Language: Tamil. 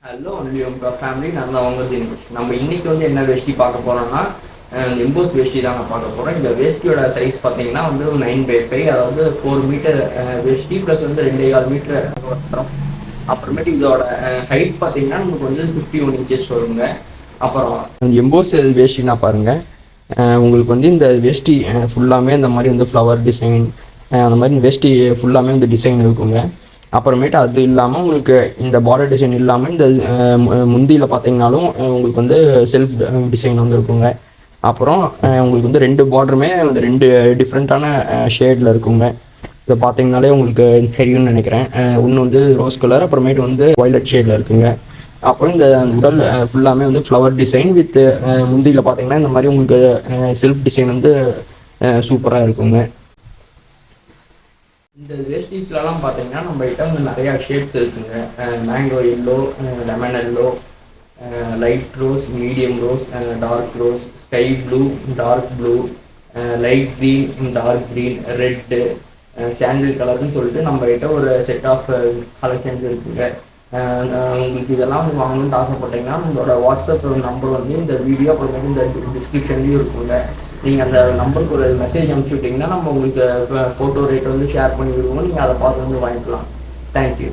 ஹலோ ஒன்லி உங்கள் ஃபேமிலி நான் தான் உங்கள் தினேஷ். நம்ம இன்னைக்கு என்ன வேஷ்டி பார்க்க போகிறோம்னா எம்போஸ் வேஷ்டி தான் நான் பார்க்க போகிறோம். இந்த வேஷ்டியோட சைஸ் பார்த்தீங்கன்னா 9/5, அதாவது 4 மீட்டர் வேஷ்டி ப்ளஸ் 2.25 மீட்டர் வரும். அப்புறமேட்டு இதோட ஹைட் பார்த்தீங்கன்னா நமக்கு 51 இன்ச்சஸ் வருங்க. அப்புறம் எம்போஸ் வேஷ்டினா பாருங்கள், உங்களுக்கு இந்த வேஷ்டி ஃபுல்லாமே இந்த மாதிரி ஃப்ளவர் டிசைன், அந்த மாதிரி வேஷ்டி ஃபுல்லாமே டிசைன் இருக்குங்க. அப்புறமேட்டு அது இல்லாமல் உங்களுக்கு இந்த பார்டர் டிசைன் இல்லாமல் இந்த முந்தியில் பார்த்தீங்கனாலும் உங்களுக்கு செல்ஃப் டிசைன் இருக்குங்க. அப்புறம் உங்களுக்கு 2 பார்டருமே 2 டிஃப்ரெண்ட்டான ஷேடில் இருக்குங்க. இதை பார்த்தீங்கனாலே உங்களுக்கு தெரியும்னு நினைக்கிறேன். ஒன்று ரோஸ் கலர், அப்புறமேட்டு வயலட் ஷேடில் இருக்குங்க. அப்புறம் இந்த உடல் ஃபுல்லாமே ஃப்ளவர் டிசைன் வித் முந்தியில் பார்த்தீங்கன்னா இந்த மாதிரி உங்களுக்கு செல்ஃப் டிசைன் சூப்பராக இருக்குங்க. இந்த வேஷ்டிஸ்லாம் பார்த்தீங்கன்னா நம்மகிட்ட நிறையா ஷேட்ஸ் இருக்குங்க. Mango yellow, lemon yellow, light rose, medium rose, dark rose, sky blue, dark blue, light green, dark green, red, sandal கலர்னு சொல்லிட்டு நம்மகிட்ட ஒரு செட் ஆஃப் கலெக்ஷன்ஸ் இருக்குங்க. உங்களுக்கு இதெல்லாம் வாங்கணும்னு ஆசைப்பட்டீங்கன்னா நம்மளோட வாட்ஸ்அப் நம்பர் இந்த வீடியோ அப்புறமேட்டு இந்த டிஸ்கிரிப்ஷன்லேயும் இருக்குங்க. நீங்கள் அந்த நம்பருக்கு ஒரு மெசேஜ் அனுப்பிச்சி விட்டிங்கன்னா நம்ம உங்களுக்கு ஃபோட்டோ ரேட் ஷேர் பண்ணி விடுவோம். நீங்கள் அதை பார்த்து வாங்கிக்கலாம். தேங்க்யூ.